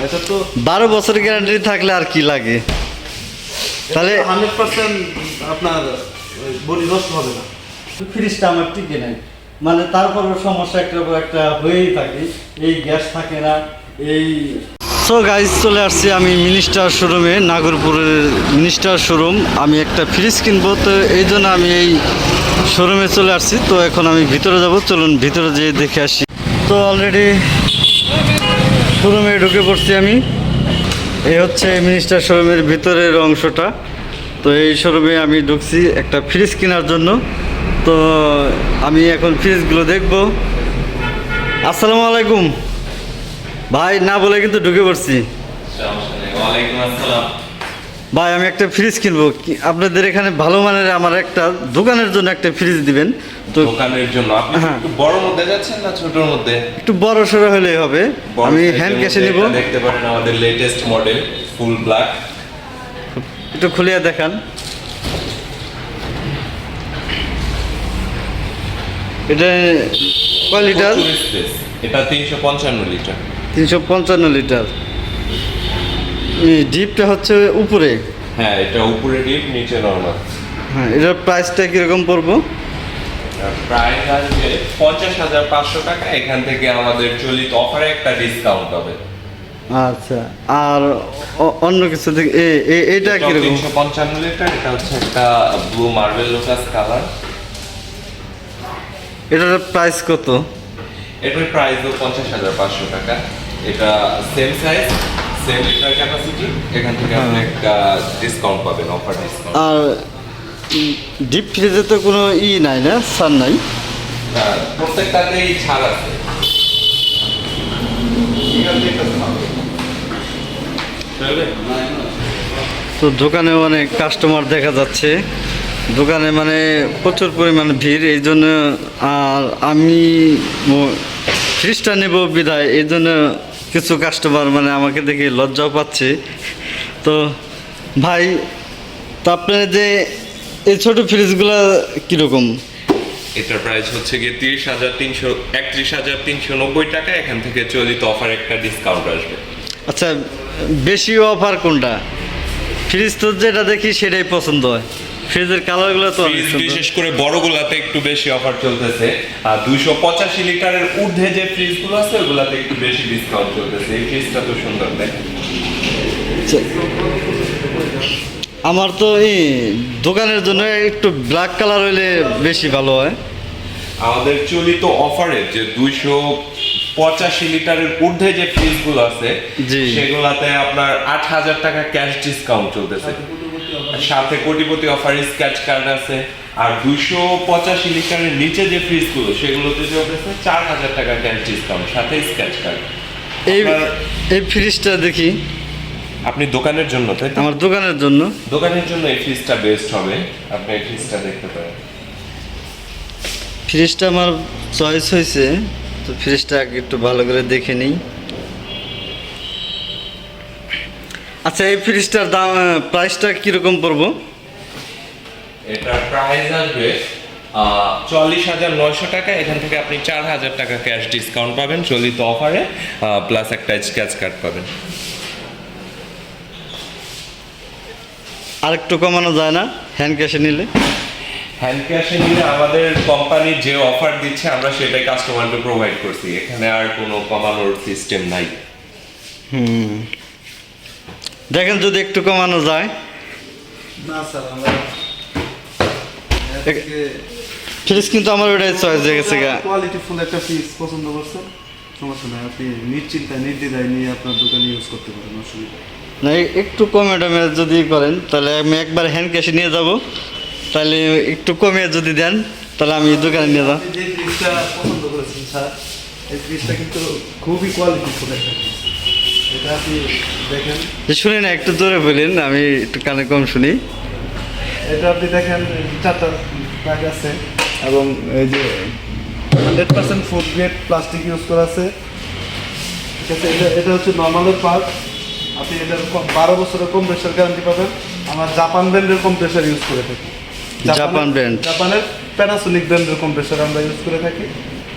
এটা তো 12 বছর গ্যারান্টি থাকলে আর কি লাগে? তাহলে 100% আপনার বডি নষ্ট হবে না। ফ্রিজটা আমার টিকে নাই, মানে তারপরও সমস্যা একটা হয়েই থাকে, এই গ্যাস থাকে না এই। সো গাইজ, চলে আসছি আমি মিনিস্টার শোরুমে, নাগরপুরের মিনিস্টার শোরুম। আমি একটা ফ্রিজ কিনবো, তো এই জন্য আমি এই শোরুমে চলে আসছি। তো এখন আমি ভিতরে যাব, চলুন ভিতরে যেয়ে দেখে আসি। তো অলরেডি শোরুমে ঢুকে পড়ছি আমি। এই হচ্ছে মিনিস্টার শোরুমের ভিতরের অংশটা। তো এই শোরুমে আমি ঢুকছি একটা ফ্রিজ কেনার জন্য। তো আমি এখন ফ্রিজগুলো দেখব। আসসালামু আলাইকুম ভাই, না বলে কিন্তু ঢুকে পড়ছি। ওয়ালাইকুম আসসালাম। ভাই, আমি একটা ফ্রিজ কিনবো, আপনাদের এখানে ভালো মানের আমার একটা দোকানের জন্য একটা ফ্রিজ দিবেন তো। দোকানের জন্য আপনি হ্যাঁ। একটু বড় মধ্যে যাচ্ছেন না ছোটর মধ্যে? একটু বড় সড়ো হলেই হবে। বড় আমি size-এর হ্যান্ড ক্যাশে মধ্যে নিব। একটা দেখতে পারেন আমাদের লেটেস্ট মডেল ফুল ব্ল্যাক। একটু খুলিয়া দেখান। এটা কয় লিটার? এটা 355 লিটার। 355 লিটার। ডিপটা হচ্ছে উপরে। হ্যাঁ, এটা উপরে ডিপ নিচে নরমাল। হ্যাঁ, এটার প্রাইসটা কীরকম পড়বো? প্রাইস আসবে 50,500 টাকা। এখান থেকে আমাদের চলিত অফারে একটা ডিসকাউন্ট হবে। আচ্ছা, আর অন্য কিছু থেকে এইটা এটা কীরকম? 355 লিটার। এটা হচ্ছে একটা ব্লু মার্বেল লোটাস কালার। এটার প্রাইস কত? এটার প্রাইসও 50,500 টাকা। এটা same size, same litre capacity. এখান থেকে আপনি একটা ডিসকাউন্ট পাবেন, অফার ডিসকাউন্ট। আর ডিপ ফ্রিজে তো কোনো নাই না, সার নাই? প্রত্যেকটাতেই ছাড় আছে। তো দোকানে অনেক কাস্টমার দেখা যাচ্ছে, দোকানে মানে প্রচুর পরিমাণ ভিড়। এই জন্য আর আমি ফ্রিজটা নেব বিদায়, এই জন্য কিছু কাস্টমার মানে আমাকে দেখে লজ্জাও পাচ্ছে। তো ভাই, তো আপনার যে এই ছোটো ফ্রিজগুলো কীরকম? এটার প্রাইস হচ্ছে গিয়ে 31,390 টাকা। এখান থেকে চলিত অফার একটা ডিসকাউন্ট আসবে। আচ্ছা, বেশি অফার কোনটা? ফ্রিজ তো যেটা দেখি সেটাই পছন্দ হয়, ফ্রিজের কালারগুলো তো অনেক ফ্রিজ সুন্দর। বিশেষ করে বড়গুলাতে একটু বেশি অফার চলতেছে, আর 285 লিটারের ঊর্ধ্বে যে ফ্রিজগুলো আছে ওগুলাতে একটু বেশি ডিসকাউন্ট চলতেছে। এই ফ্রিজটা তো সুন্দর দেখেন। আচ্ছা, আমার তো এই দোকানের জন্য একটু ব্ল্যাক কালার হইলে বেশি ভালো হয়। আমাদের চলিত অফারে যে 285 লিটারের ঊর্ধ্বে যে ফ্রিজগুলো আছে জি। সেগুলাতে আপনার 8,000 টাকা ক্যাশ ডিসকাউন্ট চলতেছে। সাথে কোটিপতি অফার স্ক্র্যাচ কার্ড আছে। আর 285 লিটারের নিচে যে ফ্রিজগুলো সেগুলোতে চলতেছে 4,000 টাকা ক্যাশ ডিসকাউন্ট সাথে স্ক্র্যাচ কার্ড। এই ফ্রিজটা দেখি। আপনি দোকানের জন্য, তাই তো? আমার দোকানের জন্য। দোকানের জন্য এই ফ্রিজটা বেস্ট হবে। আপনি এই ফ্রিজটা দেখতে পারেন। ফ্রিজটা আমার চয়েস হয়েছে, তো ফ্রিজটা আগে একটু ভালো করে দেখে নিই। আচ্ছা, এই ফ্রিজটার দাম, প্রাইসটা কীরকম পড়বো? এটার প্রাইস আসবে 40,900 টাকা। এখান থেকে আপনি 4,000 টাকা ক্যাশ ডিসকাউন্ট পাবেন চলিত অফারে, প্লাস একটা স্ক্র্যাচ কার্ড পাবেন। আরেকটু কমানো যায় না হ্যান্ড ক্যাশে নিলে? হ্যান্ড ক্যাশে নিলে আমাদের কোম্পানি যে অফার দিচ্ছে আমরা সেটাই কাস্টমারকে প্রোভাইড করছি। এখানে আর কোনো কমানোর সিস্টেম নাই। দেখেন যদি একটু কমানো যায়। না স্যার, আমরা ফ্রিজ কিন্তু আমার ওটাই চয়েস হয়ে গেছে গা। কোয়ালিটি ফুল একটা ফ্রিজ পছন্দ করছেন, সমস্যা নাই। আপনি নিশ্চিন্তায় নির্দ্বিধায় নিয়ে আপনার দোকানে ইউজ করতে পারেন, অসুবিধা নেই। না, একটু কমে টমে যদি করেন তাহলে আমি একবার হ্যান্ড ক্যাশে নিয়ে যাব, তাহলে একটু কমে যদি দেন তাহলে আমি দোকানে নিয়ে যাব। আপনি যে ফ্রিজটা পছন্দ করেছেন স্যার, এই ফ্রিজটা কিন্তু খুবই কোয়ালিটি ফুল একটা ফ্রিজ। এটা আপনি দেখেন, শুনি না, একটু জোরে বলেন, আমি একটু কানে কম শুনি। এটা আপনি দেখেন 4টা ব্যাগ আছে এবং এই যে 100% ফুড গ্রেড প্লাস্টিক ইউজ করা আছে। ঠিক আছে, এটা হচ্ছে নর্মালের পার্ট। আপনি এটার 12 বছরের কম্প্রেসার গ্যারান্টি পাবেন। আমরা জাপান ব্র্যান্ডের কম্প্রেসার ইউজ করে থাকি। Japan brand? জাপানের প্যানাসোনিক ব্র্যান্ডের কম্প্রেসার আমরা ইউজ করে থাকি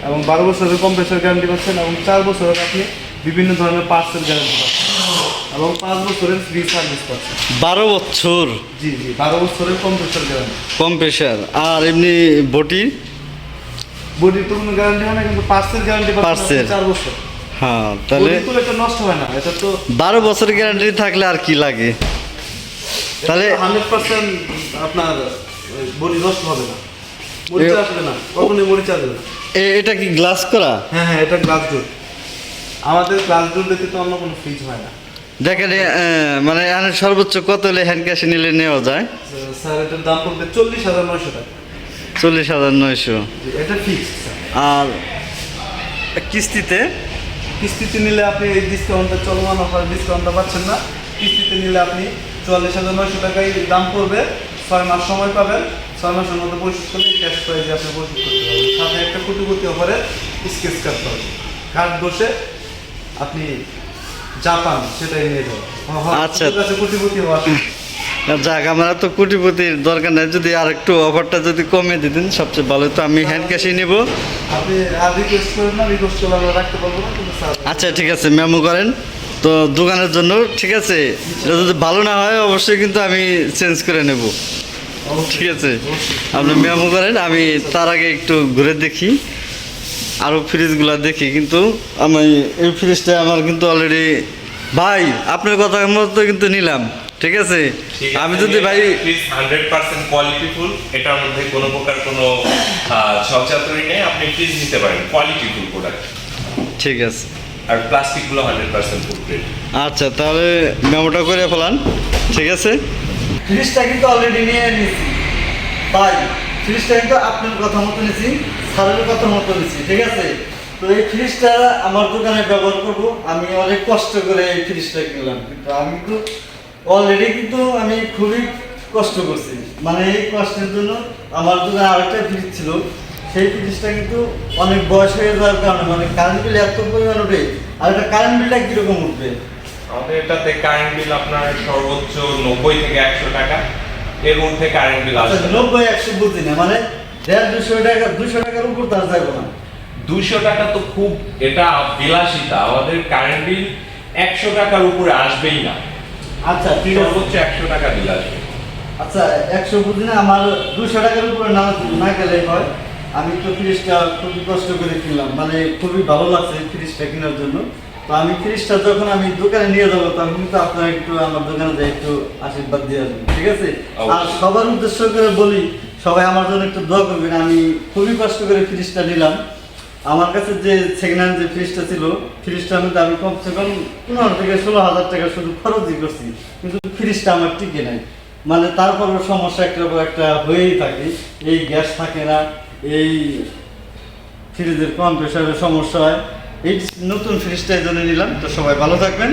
এবং 12 বছরের কম্প্রেসার গ্যারান্টি পাচ্ছেন এবং 4 বছরের আপনি বিভিন্ন ধরনের পার্টসের গ্যারান্টি পাচ্ছেন। এবং 5 বছরের ফ্রি সার্ভিস পাচ্ছেন। 12 বছর জি জি, 12 বছরের কম্প্রেসর গ্যারান্টি। কম্প্রেসার। আর এমনি বটি? বডির তো কোনো গ্যারান্টি হয় না, কিন্তু পার্টসের গ্যারান্টি পাচ্ছেন পার্টসের? 4 বছর। হ্যাঁ, তাহলে বডি তো এটা নষ্ট হয় না, এটা তো 12 বছরের গ্যারান্টি থাকলে আর কি লাগে? তাহলে 100% আপনার বডি নষ্ট হবে না, মরিচা আসবে না, কখনোই মরিচা আসবে না। এটা কি গ্লাস করা? হ্যাঁ হ্যাঁ, এটা গ্লাস ডোর। আমাদের গ্লাস ডোর ব্যতীত অন্য কোনো ফ্রিজ হয় না। দেখেন মানে এখানে সর্বোচ্চ কত হলে হ্যান্ড ক্যাশে নিলে নেওয়া যায়? স্যার এটার দাম পড়বে 40,900 টাকা। 40,900। এটা ফিক্সড স্যার। আর কিস্তিতে? কিস্তিতে নিলে আপনি এই ডিসকাউন্টটা, চলমান অফার ডিসকাউন্টটা পাচ্ছেন না। কিস্তিতে নিলে আপনি 44,900 টাকাই দাম পড়বে। 6 মাস সময় পাবেন, 6 মাসের মধ্যে পরিশোধ করলে ক্যাশ প্রাইজে আপনি পরিশোধ করতে পারবেন। সাথে একটা কোটিপতি অফারে স্কেচ কাটতে হবে, কার্ড বসে আপনি জাপান সেটাই নিয়ে যাবেন। আচ্ছা। কোটিপতি হওয়া যাক, আমার তো কোটিপতির দরকার নেই, যদি আর একটু অফারটা যদি কমে দিতেন সবচেয়ে ভালো হতো। আমি হ্যান্ড ক্যাশে নেব। আপনি আর রিকোয়েস্ট করেন না, রিকোয়েস্ট করলে আমরা রাখতে পারবো না, কিন্তু স্যার আচ্ছা ঠিক আছে, মেমো করেন তো দোকানের জন্য। ঠিক আছে, এটা যদি ভালো না হয় অবশ্যই কিন্তু আমি চেঞ্জ করে নেব। ঠিক আছে, আপনি মেমো করেন, আমি তার আগে একটু ঘুরে দেখি, আরও ফ্রিজগুলো দেখি। কিন্তু আমি এই ফ্রিজটা আমার কিন্তু অলরেডি, ভাই আপনার কথা মতো কিন্তু নিলাম। ঠিক আছে, আমি যদি ভাই 100% কোয়ালিটিফুল, এটার মধ্যে কোনো প্রকার কোনো ছকচাতুরি নেই, আপনি ফ্রিজ নিতে পারেন, কোয়ালিটিফুল প্রোডাক্ট। ঠিক আছে, আর প্লাস্টিকগুলো 100% ফুড গ্রেড। আচ্ছা তাহলে মেমোটা করে ফেলান। ঠিক আছে, ফ্রিজটা কিন্তু অলরেডি নিয়ে নিয়েছি ভাই। ফ্রিজটা কিন্তু আপনার কথা মতো নিয়েছি, স্যারের কথা মতো নিয়েছি। ঠিক আছে, তো এই ফ্রিজটা আমার দোকানে ব্যবহার করব। আমি অনেক কষ্ট করে এই ফ্রিজটা কিনলাম, কিন্তু আমি কিন্তু অলরেডি কিন্তু আমি খুবই কষ্ট করছি। মানে এই কষ্টের জন্য আমার দোকানে আরেকটা ফ্রিজ ছিল, সেই ফ্রিজটা কিন্তু অনেক বয়স হয়ে যাওয়ার কারণে মানে কারেন্ট বিল এত পরিমাণ ওঠে। আর এটা কারেন্ট বিলটা কীরকম উঠবে? আমাদের এটাতে কারেন্ট বিল আপনার সর্বোচ্চ 90 থেকে 100 টাকা, এর মধ্যে কারেন্ট বিল আসবে। 90-100 বুঝি না, মানে 150-200 টাকা, 200 টাকার উপর তার যাবো না। 200 টাকা তো খুব, এটা বিলাসিতা। আমাদের কারেন্ট বিল 100 টাকার উপরে আসবেই না, আচ্ছা ঠিক আছে। সর্বোচ্চ 100 টাকা বিল আসবে। আচ্ছা 100 বুঝি না, আমার 200 টাকার উপরে না গেলে হয়। আমি তো ফ্রিজটা খুবই কষ্ট করে কিনলাম, মানে খুবই ভালো লাগছে ফ্রিজটা কেনার জন্য। তো আমি ফ্রিজটা যখন আমি দোকানে নিয়ে যাবো, তখন কিন্তু আপনারা একটু আমার দোকানে যাই একটু আশীর্বাদ দিয়ে আসবেন। ঠিক আছে, আর সবার উদ্দেশ্য করে বলি, সবাই আমার জন্য একটু দোয়া করবেন। আমি খুবই কষ্ট করে ফ্রিজটা নিলাম। আমার কাছে যে সেকেন্ড হ্যান্ড যে ফ্রিজটা ছিল, ফ্রিজটার মধ্যে আমি কমসে কম 15 থেকে 16,000 টাকা শুধু খরচই করছি, কিন্তু ফ্রিজটা আমার টিকে নাই। মানে তারপরও সমস্যা একটা হয়েই থাকে। এই গ্যাস থাকে না, এই ফ্রিজের কম্প্রেসারের সমস্যা হয়। এই নতুন ফ্রিজটা এই জন্য নিলাম। তো সবাই ভালো থাকবেন।